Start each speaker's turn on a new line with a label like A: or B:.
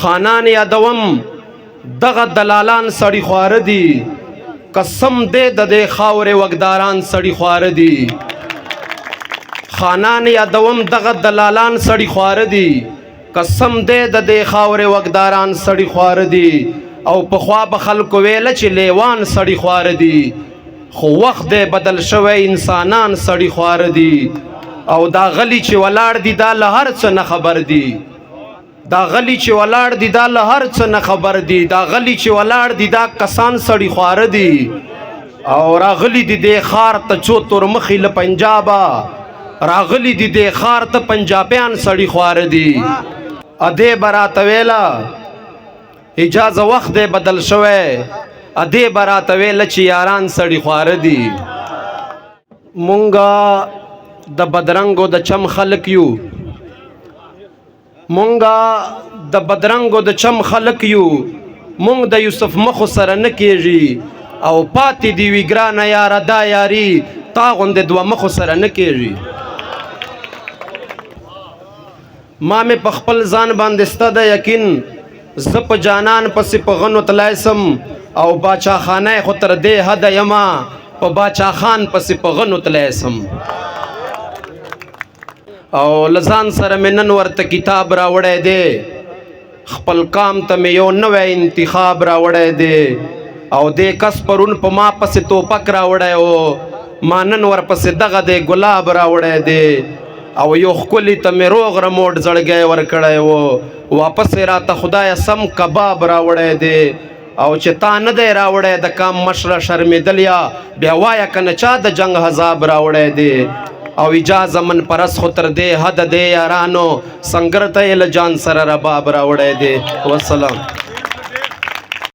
A: خانان یادوم دغه دلالان سړی خواره دي قسم دې د دې خاورې وګداران سړی خواره دي خانان یادوم دغه دلالان سړی خواره دي قسم دې د دې خاورې وګداران سړی خواره دي او پخوا به خلکو ویله چې لیوان سړی خواره دي خو وخت دې بدل شوی انسانان سړی خواره دي او دا غلی چې ولاړ دي دا له هر څه نه خبر دي دا غلی چې ولاړ دي دا له هر څه نه خبر دي دا غلی چې ولاړ دي دا کسان سړی خواره دي او راغلی دي دې خار ته څو تورمخې له پنجابه راغلی دي دې خار ته پنجابیان سړی خواره دي ادې به راته ویله اجازه وخت دې بدل شوی ادې به راته ویله چې یاران سړی خواره دي مونږه د بدرنګو د چم خلق یو مونږه د بدرنګو د چم خلق یو مونږ د یوسف مخو سره نه کېږي او پاتې دی وی ګرانه یاره دا یاري تا غوندې دوه مخو سره نه کېږي ما مې په خپل ځان باندې سته د یقین زه په جانان پسې په غنو تلای سم او باچا خانه خو تر دې حده یما په باچا خان پسې په غنو تلای سم او لزان سره مې نن ورته کتاب راوړی دی خپل کام ته مې یو نوی انتخاب راوړی دی او دې کس پرون په ما پسې توپک راوړی و ما نن ورپسې دغه دی ګلاب راوړی دی او یو ښکلي ته مې روغ رموټ زړګی ورکړی و واپس یې راته خدایه سم کباب راوړی دی او چې تا نه دی راوړی د کام مشره شرمېدلیا بیا وایه که نه چا د جنګ حذاب راوړی دی او اجازه من پرس خو تر دې حد دی یارانو سنګر ته یې له جان سره رباب راوړی دی والسلام